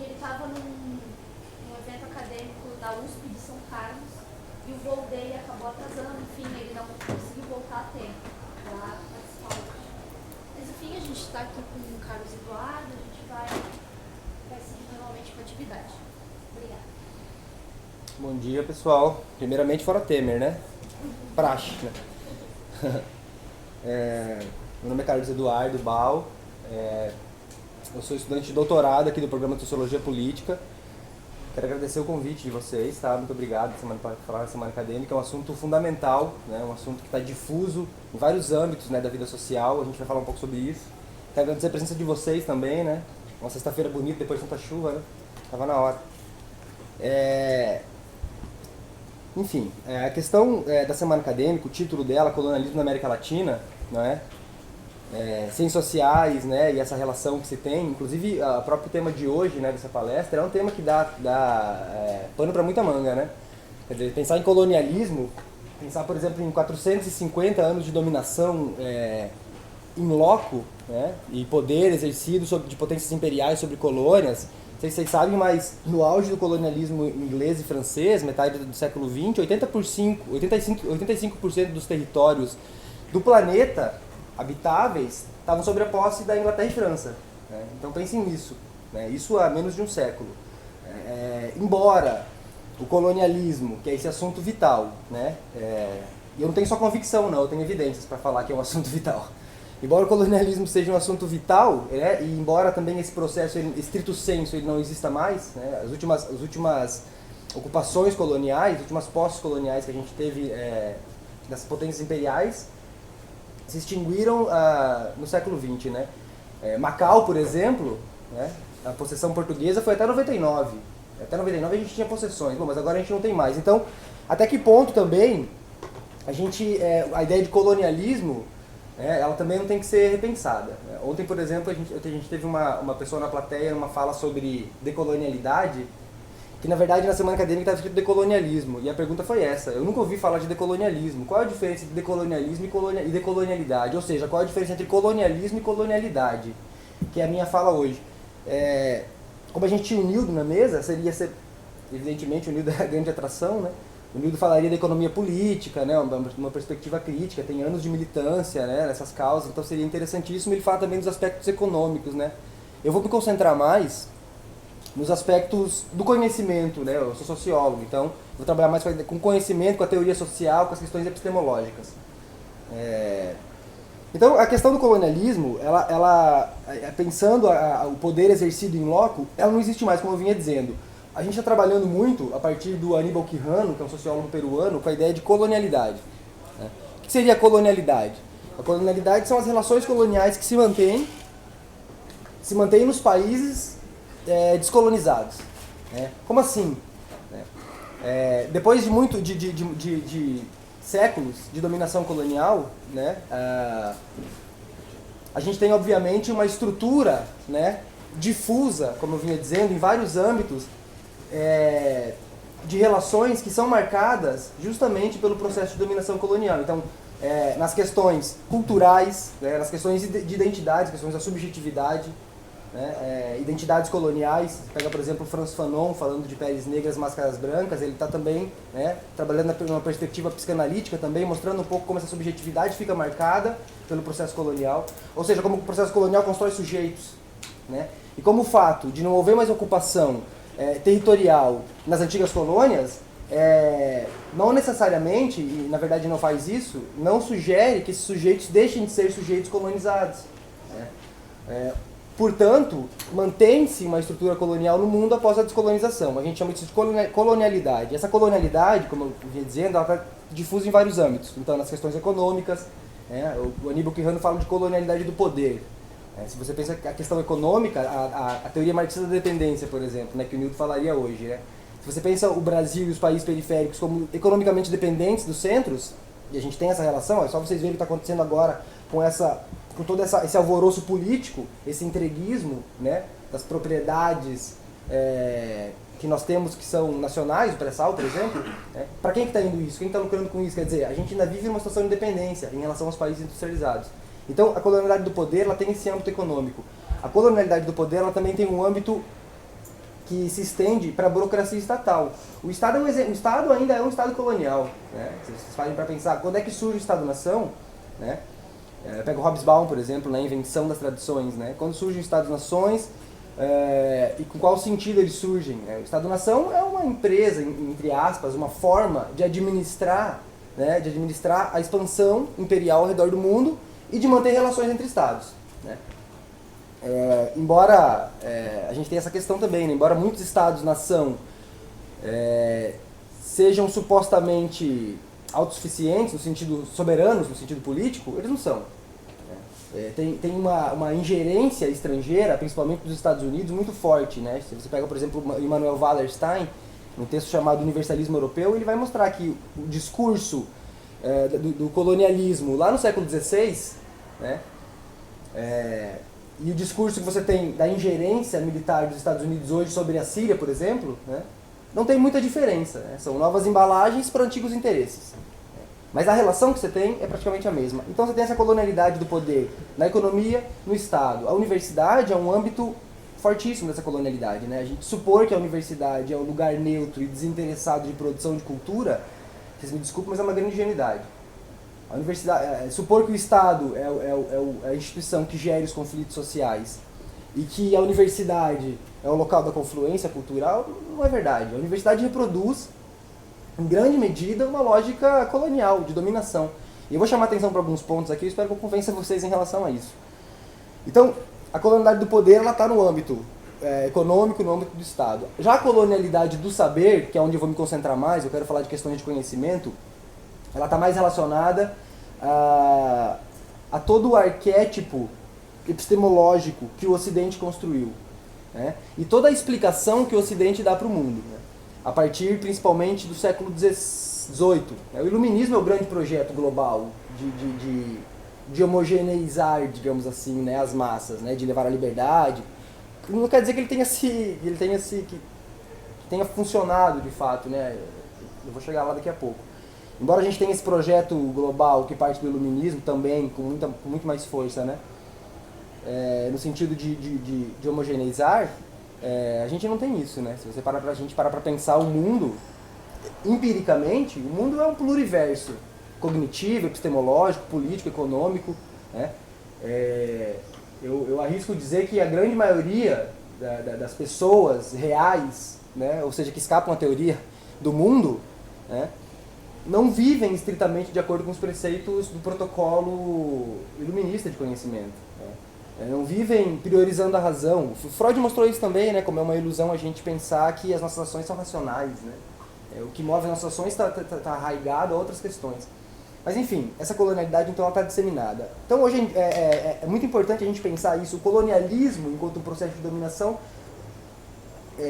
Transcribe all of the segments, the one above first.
ele estava num evento acadêmico da USP de São Carlos e o voo dele acabou atrasando, enfim, ele não conseguiu voltar a tempo para participar. Mas enfim, a gente está aqui com o Carlos Eduardo, a gente vai seguir normalmente com a atividade. Obrigada. Bom dia, pessoal. Primeiramente, fora Temer, né? Praxe, né? Meu nome é Carlos Eduardo Bal. Eu sou estudante de doutorado aqui do programa de Sociologia Política. Quero agradecer o convite de vocês, tá? Muito obrigado por falar da Semana Acadêmica. É um assunto fundamental, né? Um assunto que está difuso em vários âmbitos, né, da vida social. A gente vai falar um pouco sobre isso. Quero agradecer a presença de vocês também, né? Uma sexta-feira bonita, depois de tanta chuva, né? Tava na hora. Enfim, a questão da Semana Acadêmica, o título dela, Colonialismo na América Latina, não é? Ciências sociais, né, e essa relação que se tem, inclusive o próprio tema de hoje, né, dessa palestra, é um tema que dá pano para muita manga, né? Quer dizer, pensar em colonialismo, pensar, por exemplo, em 450 anos de dominação in loco, né, e poder exercido de potências imperiais sobre colônias. Não sei se vocês sabem, mas no auge do colonialismo inglês e francês, metade do século XX, 85% dos territórios do planeta habitáveis estavam sob a posse da Inglaterra e França, né? Então pensem nisso, né? Isso há menos de um século. Embora o colonialismo, que é esse assunto vital, né? E eu não tenho só convicção, não, eu tenho evidências para falar que é um assunto vital. Embora o colonialismo seja um assunto vital, né? E embora também esse processo, estrito sensu, ele não exista mais, né? As últimas ocupações coloniais, as últimas posses coloniais que a gente teve das potências imperiais, se extinguiram no século XX, né? Macau, por exemplo, né? A possessão portuguesa foi até 99. Até 99 a gente tinha possessões, mas agora a gente não tem mais. Então, até que ponto também a ideia de colonialismo, ela também não tem que ser repensada, né? Ontem, por exemplo, a gente teve uma pessoa na plateia, numa fala sobre decolonialidade, que na verdade na Semana Acadêmica estava escrito decolonialismo, e a pergunta foi essa: eu nunca ouvi falar de decolonialismo. Qual é a diferença entre decolonialismo e decolonialidade? Ou seja, qual é a diferença entre colonialismo e colonialidade? Que é a minha fala hoje. Como a gente tinha o Nildo na mesa, evidentemente o Nildo é a grande atração, né? O Nildo falaria da economia política, né? Uma perspectiva crítica, tem anos de militância, né, nessas causas, então seria interessantíssimo ele falar também dos aspectos econômicos, né? Eu vou me concentrar mais nos aspectos do conhecimento, né? Eu sou sociólogo, então vou trabalhar mais com conhecimento, com a teoria social, com as questões epistemológicas. Então, a questão do colonialismo, pensando o poder exercido em loco, ela não existe mais, como eu vinha dizendo. A gente está trabalhando muito, a partir do Aníbal Quijano, que é um sociólogo peruano, com a ideia de colonialidade, né? O que seria a colonialidade? A colonialidade são as relações coloniais que se mantêm nos países descolonizados, né? Como assim? Depois de séculos de dominação colonial, né, a gente tem obviamente uma estrutura, né, difusa, como eu vinha dizendo, em vários âmbitos de relações que são marcadas justamente pelo processo de dominação colonial. Então, nas questões culturais, né, nas questões de identidade, questões da subjetividade, né, identidades coloniais. Pega, por exemplo, o Frantz Fanon falando de peles negras, máscaras brancas. Ele está também, né, trabalhando numa perspectiva psicanalítica também, mostrando um pouco como essa subjetividade fica marcada pelo processo colonial, ou seja, como o processo colonial constrói sujeitos, né? E como o fato de não haver mais ocupação territorial nas antigas colônias não necessariamente, e na verdade não faz isso, não sugere que esses sujeitos deixem de ser sujeitos colonizados, né? Portanto, mantém-se uma estrutura colonial no mundo após a descolonização. A gente chama isso de colonialidade. Essa colonialidade, como eu vinha dizendo, ela está difusa em vários âmbitos. Então, nas questões econômicas, o Aníbal Quijano fala de colonialidade do poder. Se você pensa a questão econômica, a teoria marxista da dependência, por exemplo, né, que o Newton falaria hoje, né? Se você pensa o Brasil e os países periféricos como economicamente dependentes dos centros, e a gente tem essa relação, é só vocês verem o que está acontecendo agora com todo esse alvoroço político, esse entreguismo, né, das propriedades que nós temos que são nacionais, o pré-sal, por exemplo, né? Para quem que está indo isso? Quem está lucrando com isso? Quer dizer, a gente ainda vive numa situação de dependência em relação aos países industrializados. Então, a colonialidade do poder, ela tem esse âmbito econômico. A colonialidade do poder, ela também tem um âmbito que se estende para a burocracia estatal. O Estado, o Estado ainda é um Estado colonial. Né? Se vocês parem para pensar, quando é que surge o Estado-nação? Né? Pega o Hobsbawm, por exemplo, na Invenção das Tradições. Né? Quando surgem os Estados-nações, e com qual sentido eles surgem? O Estado-nação é uma empresa, entre aspas, uma forma de administrar, né? De administrar a expansão imperial ao redor do mundo e de manter relações entre Estados. Né? Embora a gente tenha essa questão também, né? Embora muitos Estados-nação sejam supostamente autossuficientes, no sentido soberanos, no sentido político, eles não são. Tem uma ingerência estrangeira, principalmente dos Estados Unidos, muito forte. Né? Se você pega, por exemplo, Immanuel Wallerstein, num texto chamado Universalismo Europeu, ele vai mostrar que o discurso do colonialismo lá no século XVI, né? E o discurso que você tem da ingerência militar dos Estados Unidos hoje sobre a Síria, por exemplo, né? Não tem muita diferença. Né? São novas embalagens para antigos interesses. Mas a relação que você tem é praticamente a mesma. Então você tem essa colonialidade do poder na economia, no Estado. A universidade é um âmbito fortíssimo dessa colonialidade. Né? A gente supor que a universidade é um lugar neutro e desinteressado de produção de cultura, vocês me desculpem, mas é uma grande ingenuidade. A universidade, supor que o Estado é a instituição que gere os conflitos sociais e que a universidade é o local da confluência cultural, não é verdade. A universidade reproduz, em grande medida, uma lógica colonial, de dominação. E eu vou chamar a atenção para alguns pontos aqui, eu espero que eu convença vocês em relação a isso. Então, a colonialidade do poder está no âmbito econômico, no âmbito do Estado. Já a colonialidade do saber, que é onde eu vou me concentrar mais, eu quero falar de questões de conhecimento, ela está mais relacionada a todo o arquétipo epistemológico que o Ocidente construiu. Né? E toda a explicação que o Ocidente dá para o mundo. Né? A partir, principalmente, do século XVIII. O Iluminismo é o grande projeto global de homogeneizar, digamos assim, né, as massas, né, de levar à liberdade. Não quer dizer que que tenha funcionado de fato, né? Eu vou chegar lá daqui a pouco. Embora a gente tenha esse projeto global que parte do Iluminismo também, com muito mais força, né? No sentido de homogeneizar, a gente não tem isso, né? Se você parar para pensar o mundo, empiricamente, o mundo é um pluriverso cognitivo, epistemológico, político, econômico. Né? Eu arrisco dizer que a grande maioria das pessoas reais, né? Ou seja, que escapam à teoria do mundo, né? Não vivem estritamente de acordo com os preceitos do protocolo iluminista de conhecimento. Né? Não vivem priorizando a razão. O Freud mostrou isso também, né? Como é uma ilusão a gente pensar que as nossas ações são racionais. Né? O que move as nossas ações está arraigado a outras questões. Mas enfim, essa colonialidade então está disseminada. Então hoje é muito importante a gente pensar isso. O colonialismo, enquanto um processo de dominação,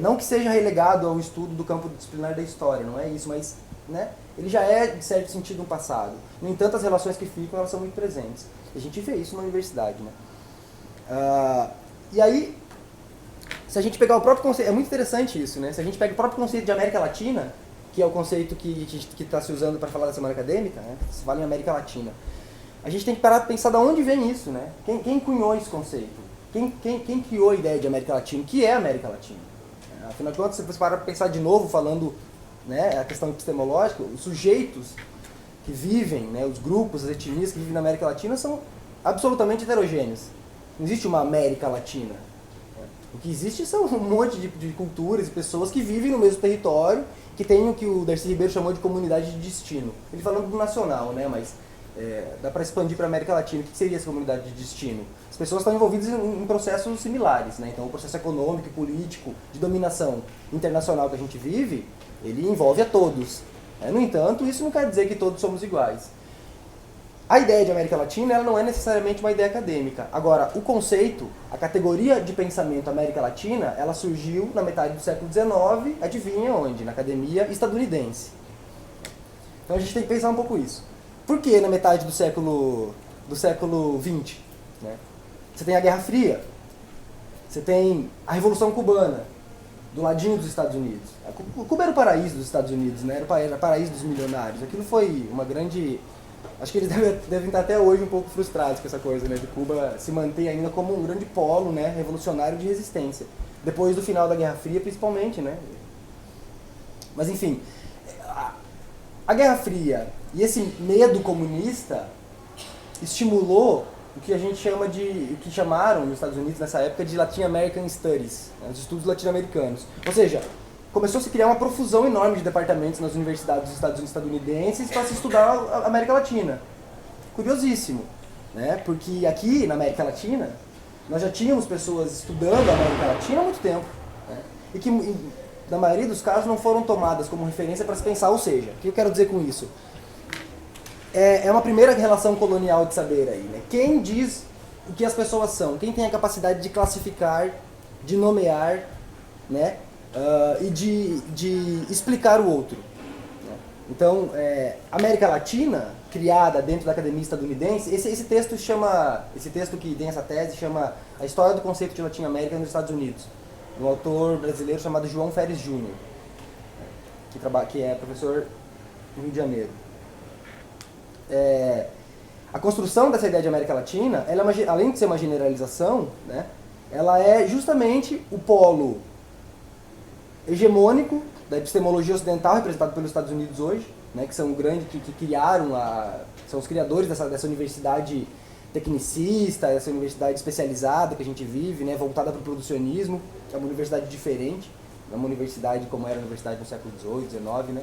não que seja relegado ao estudo do campo disciplinar da história, não é isso, mas né, ele já é, de certo sentido, um passado. No entanto, as relações que ficam, elas são muito presentes. E a gente vê isso na universidade. Né? E aí, se a gente pegar o próprio conceito, é muito interessante isso, né? Se a gente pega o próprio conceito de América Latina, que é o conceito que está se usando para falar da Semana Acadêmica, né? Se fala em América Latina, a gente tem que parar para pensar de onde vem isso, né? Quem cunhou esse conceito? Quem criou a ideia de América Latina? O que é América Latina? Afinal de contas, se você parar para pensar de novo, falando, né, a questão epistemológica, os sujeitos que vivem, né, os grupos, as etnias que vivem na América Latina são absolutamente heterogêneos. Não existe uma América Latina. O que existe são um monte de culturas e pessoas que vivem no mesmo território, que tem o que o Darcy Ribeiro chamou de comunidade de destino. Ele falando do nacional, né, mas dá para expandir para a América Latina. O que seria essa comunidade de destino? As pessoas estão envolvidas em processos similares. Né? Então, o processo econômico e político de dominação internacional que a gente vive, ele envolve a todos. No entanto, isso não quer dizer que todos somos iguais. A ideia de América Latina ela não é necessariamente uma ideia acadêmica. Agora, o conceito, a categoria de pensamento América Latina, ela surgiu na metade do século XIX, adivinha onde? Na academia estadunidense. Então a gente tem que pensar um pouco isso. Por que na metade do século XX? Né? Você tem a Guerra Fria, você tem a Revolução Cubana, do ladinho dos Estados Unidos. Cuba era o paraíso dos Estados Unidos, né? Era o paraíso dos milionários. Aquilo foi uma grande... Acho que eles devem estar até hoje um pouco frustrados com essa coisa, né? De Cuba se manter ainda como um grande polo, né, revolucionário de resistência. depois do final da Guerra Fria, principalmente, né? Mas enfim, a Guerra Fria e esse medo comunista estimulou o que a gente chama o que chamaram nos Estados Unidos nessa época de Latin American Studies, né, os estudos latino-americanos. Ou seja, começou a se criar uma profusão enorme de departamentos nas universidades dos Estados Unidos estadunidenses para se estudar a América Latina. Curiosíssimo, né? Porque aqui na América Latina nós já tínhamos pessoas estudando a América Latina há muito tempo, né? E que na maioria dos casos não foram tomadas como referência para se pensar. Ou seja, o que eu quero dizer com isso? É uma primeira relação colonial de saber aí, né? Quem diz o que as pessoas são? Quem tem a capacidade de classificar, de nomear, né? E de explicar o outro, né? Então, América Latina, criada dentro da academia estadunidense, esse texto que tem essa tese chama A História do Conceito de Latinoamérica nos Estados Unidos, de um autor brasileiro chamado João Ferres Júnior, que é professor no Rio de Janeiro. A construção dessa ideia de América Latina, além de ser uma generalização, né, ela é justamente o polo hegemônico da epistemologia ocidental, representado pelos Estados Unidos hoje, né, que são que criaram, são os criadores dessa universidade tecnicista, essa universidade especializada que a gente vive, né, voltada para o producionismo, que é uma universidade diferente, não é uma universidade como era a universidade no século XVIII, XIX, né.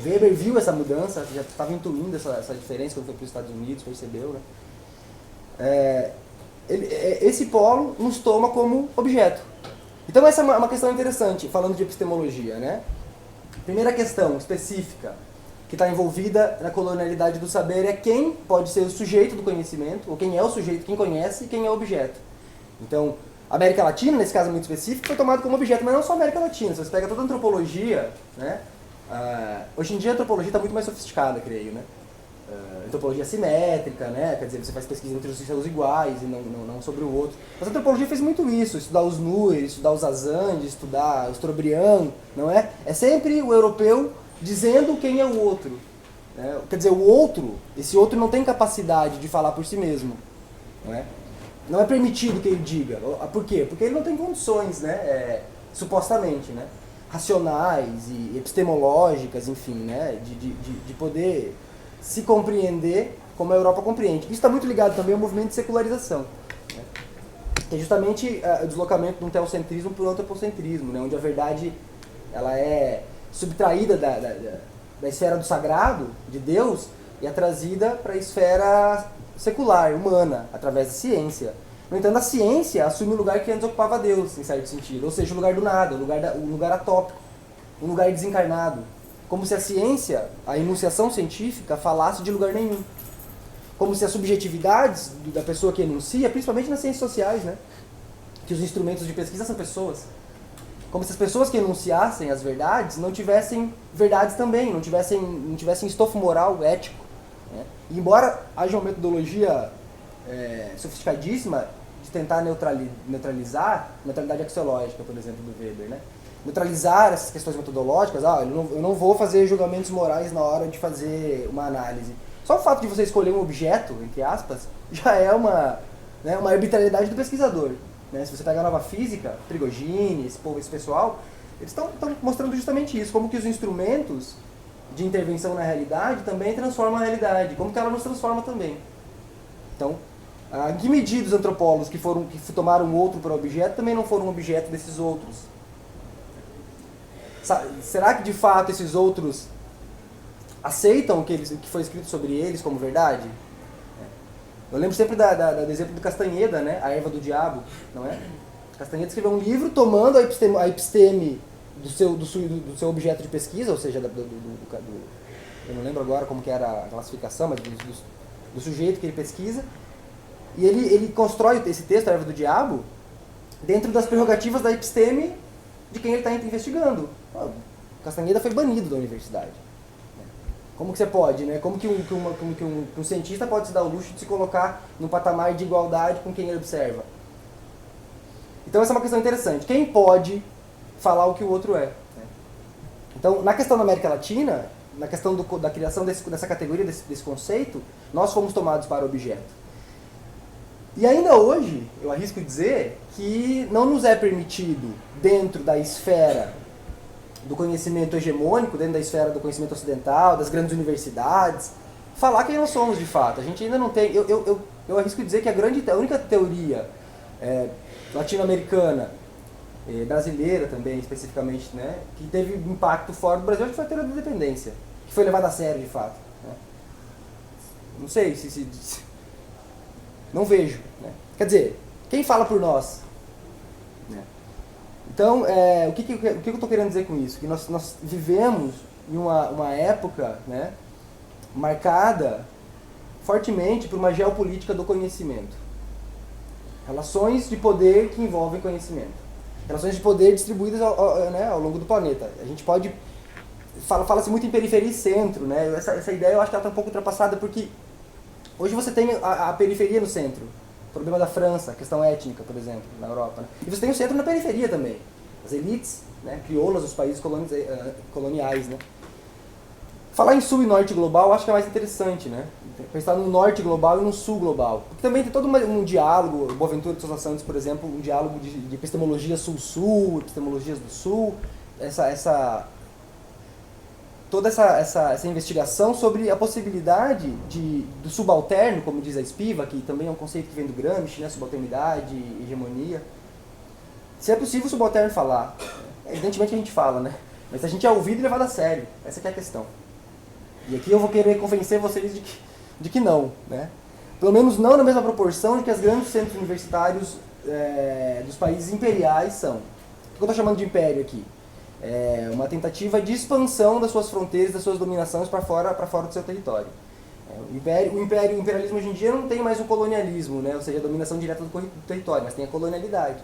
Weber viu essa mudança, já estava intuindo essa diferença quando foi para os Estados Unidos, percebeu, né. Esse polo nos toma como objeto. Então essa é uma questão interessante, falando de epistemologia, né. Primeira questão específica que está envolvida na colonialidade do saber é quem pode ser o sujeito do conhecimento, ou quem é o sujeito, quem conhece e quem é o objeto. Então, a América Latina, nesse caso muito específico, foi tomada como objeto, mas não só a América Latina. Se você pega toda a antropologia, né, hoje em dia a antropologia está muito mais sofisticada, creio, né? Antropologia simétrica, né? Quer dizer, você faz pesquisa entre os seus iguais e não sobre o outro. Mas a antropologia fez muito isso, estudar os Nuer, estudar os Azandes, estudar os Trobriand, não é? É sempre o europeu dizendo quem é o outro, né? Quer dizer, o outro, esse outro não tem capacidade de falar por si mesmo, não é? Não é permitido que ele diga. Por quê? Porque ele não tem condições, né? Supostamente, né? Racionais e epistemológicas, enfim, né? De poder se compreender como a Europa compreende. Isso está muito ligado também ao movimento de secularização, né? Que é justamente o deslocamento de um teocentrismo para o antropocentrismo, né? Onde a verdade ela é subtraída da esfera do sagrado, de Deus, e é trazida para a esfera secular, humana, através da ciência. No entanto, a ciência assume o lugar que antes ocupava Deus, em certo sentido. Ou seja, o lugar do nada, o lugar atópico, um lugar desencarnado. Como se a ciência, a enunciação científica, falasse de lugar nenhum. Como se as subjetividades da pessoa que enuncia, principalmente nas ciências sociais, né? Que os instrumentos de pesquisa são pessoas. Como se as pessoas que enunciassem as verdades não tivessem verdades também, não tivessem estofo moral, ético, né? E embora haja uma metodologia sofisticadíssima de tentar neutralizar, neutralidade axiológica, por exemplo, do Weber, né? Neutralizar essas questões metodológicas, eu não vou fazer julgamentos morais na hora de fazer uma análise. Só o fato de você escolher um objeto, entre aspas, já é uma arbitrariedade do pesquisador, né? Se você pega a nova física, Prigogine, esse pessoal, eles estão mostrando justamente isso, como que os instrumentos de intervenção na realidade também transformam a realidade, como que ela nos transforma também. Então, em que medida os antropólogos que tomaram o outro para objeto também não foram objeto desses outros? Será que de fato esses outros aceitam o que foi escrito sobre eles como verdade? Eu lembro sempre do exemplo do Castanheda, né? A Erva do Diabo, não é? Castanheda escreveu um livro tomando a episteme do seu objeto de pesquisa, ou seja, eu não lembro agora como que era a classificação, mas do sujeito que ele pesquisa, e ele constrói esse texto, a Erva do Diabo, dentro das prerrogativas da episteme de quem ele está investigando. Castanheda foi banido da universidade. Como que você pode, né? Como que um cientista pode se dar o luxo de se colocar num patamar de igualdade com quem ele observa? Então essa é uma questão interessante. Quem pode falar o que o outro é? Né? Então, na questão da América Latina, na questão da criação dessa categoria, desse conceito, nós fomos tomados para objeto. E ainda hoje, eu arrisco dizer que não nos é permitido, dentro da esfera do conhecimento hegemônico, dentro da esfera do conhecimento ocidental, das grandes universidades, falar quem nós somos de fato. A gente ainda não tem... Eu arrisco dizer que a única teoria latino-americana, brasileira também, especificamente, né, que teve impacto fora do Brasil, acho que foi a teoria da independência, que foi levada a sério de fato. Né? Não sei se não vejo. Né? Quer dizer, quem fala por nós? Né? Então, o que eu estou querendo dizer com isso? Que nós vivemos em uma época, né, marcada fortemente por uma geopolítica do conhecimento. Relações de poder que envolvem conhecimento. Relações de poder distribuídas ao longo do planeta. A gente pode... Fala-se muito em periferia e centro. Né? Essa ideia eu acho que ela está um pouco ultrapassada, porque hoje você tem a periferia no centro. O problema da França, a questão étnica, por exemplo, na Europa. Né? E você tem o centro na periferia também. As elites, né, crioulas dos países coloniais. Né? Falar em sul e norte global eu acho que é mais interessante. Né? Pensar no norte global e no sul global. Porque também tem todo um diálogo, Boaventura de Sousa Santos, por exemplo, um diálogo de epistemologia sul-sul, epistemologias do sul, toda essa investigação sobre a possibilidade do subalterno, como diz a Spivak, que também é um conceito que vem do Gramsci, né, subalternidade, hegemonia. Se é possível o subalterno falar, evidentemente a gente fala, né? Mas a gente é ouvido e levado a sério, essa que é a questão. E aqui eu vou querer convencer vocês de que não, né? Pelo menos não na mesma proporção de que os grandes centros universitários dos países imperiais são. O que eu estou chamando de império aqui? É uma tentativa de expansão das suas fronteiras, das suas dominações para fora do seu território. O imperialismo hoje em dia não tem mais o colonialismo, né? Ou seja, a dominação direta do território, mas tem a colonialidade.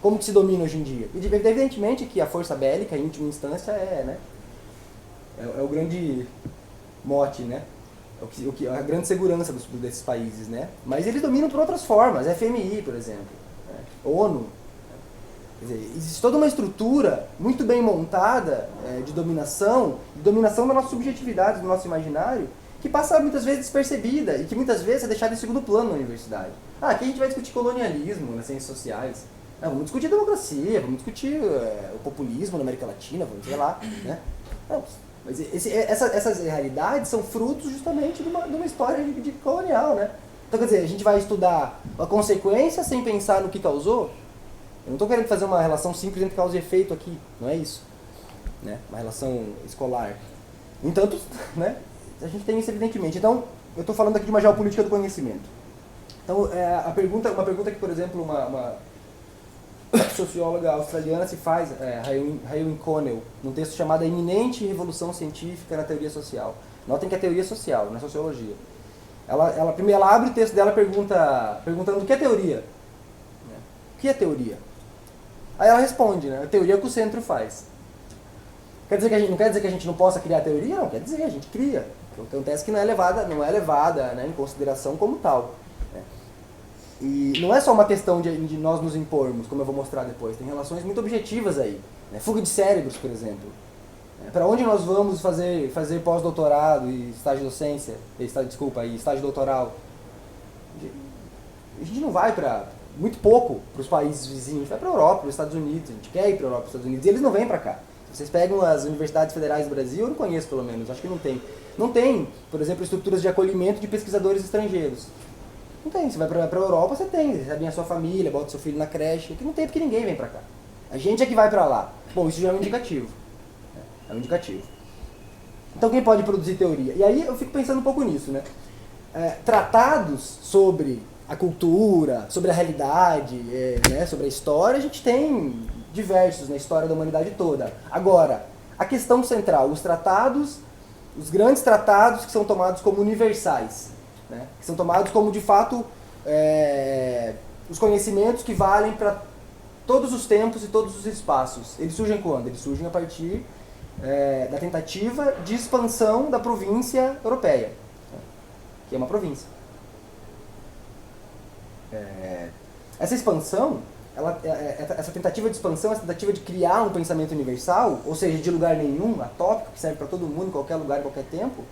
Como que se domina hoje em dia? E evidentemente que a força bélica, em última instância, né? É o grande mote, né? A grande segurança desses países, né? Mas eles dominam por outras formas, FMI, por exemplo, né? ONU. Quer dizer, existe toda uma estrutura muito bem montada de dominação da nossa subjetividade, do nosso imaginário, que passa muitas vezes despercebida e que muitas vezes é deixada em segundo plano na universidade. Aqui a gente vai discutir colonialismo nas ciências sociais. Vamos discutir democracia, vamos discutir o populismo na América Latina, vamos sei lá. Né? Mas essas realidades são frutos justamente de uma história de colonial. Né? Então, quer dizer, a gente vai estudar a consequência sem pensar no que causou. Eu não estou querendo fazer uma relação simples entre causa e efeito aqui, não é isso. Né? Uma relação escolar. No entanto, né, a gente tem isso evidentemente. Então, eu estou falando aqui de uma geopolítica do conhecimento. Então, uma pergunta que, por exemplo, uma socióloga australiana se faz, Raewyn Connell, num texto chamado A Iminente Revolução Científica na Teoria Social. Notem que é teoria social, não é sociologia. Primeiro ela abre o texto dela perguntando o que é teoria. O que é teoria? Aí ela responde, né? A teoria é o que o centro faz. Não quer dizer que a gente não possa criar teoria? Não, quer dizer, a gente cria. O que acontece é que não é levada né, em consideração como tal. Né? E não é só uma questão de nós nos impormos, como eu vou mostrar depois. Tem relações muito objetivas aí. Né? Fuga de cérebros, por exemplo. Para onde nós vamos fazer pós-doutorado e estágio docência, estágio doutoral? A gente não vai muito pouco para os países vizinhos, a gente vai para a Europa, para os Estados Unidos, a gente quer ir para a Europa, para os Estados Unidos, e eles não vêm para cá. Se vocês pegam as universidades federais do Brasil, eu não conheço pelo menos, acho que não tem. Não tem, por exemplo, estruturas de acolhimento de pesquisadores estrangeiros. Não tem, você vai para a Europa, você recebe a sua família, bota seu filho na creche, aqui não tem porque ninguém vem para cá. A gente é que vai para lá. Bom, isso já é um indicativo. É um indicativo. Então quem pode produzir teoria? E aí eu fico pensando um pouco nisso, né? Tratados sobre a cultura, sobre a realidade, né, sobre a história, a gente tem diversos na história da humanidade toda. Agora, a questão central, os grandes tratados que são tomados como universais, né, que são tomados como, de fato, os conhecimentos que valem para todos os tempos e todos os espaços. Eles surgem quando? Eles surgem a partir da tentativa de expansão da província europeia, né, que é uma província. Essa expansão, essa tentativa de expansão, essa tentativa de criar um pensamento universal, ou seja, de lugar nenhum, atópico, que serve para todo mundo, em qualquer lugar, em qualquer tempo,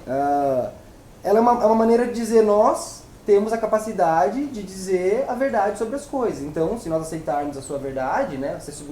ela é uma maneira de dizer nós temos a capacidade de dizer a verdade sobre as coisas. Então, se nós aceitarmos a sua verdade, né, você submete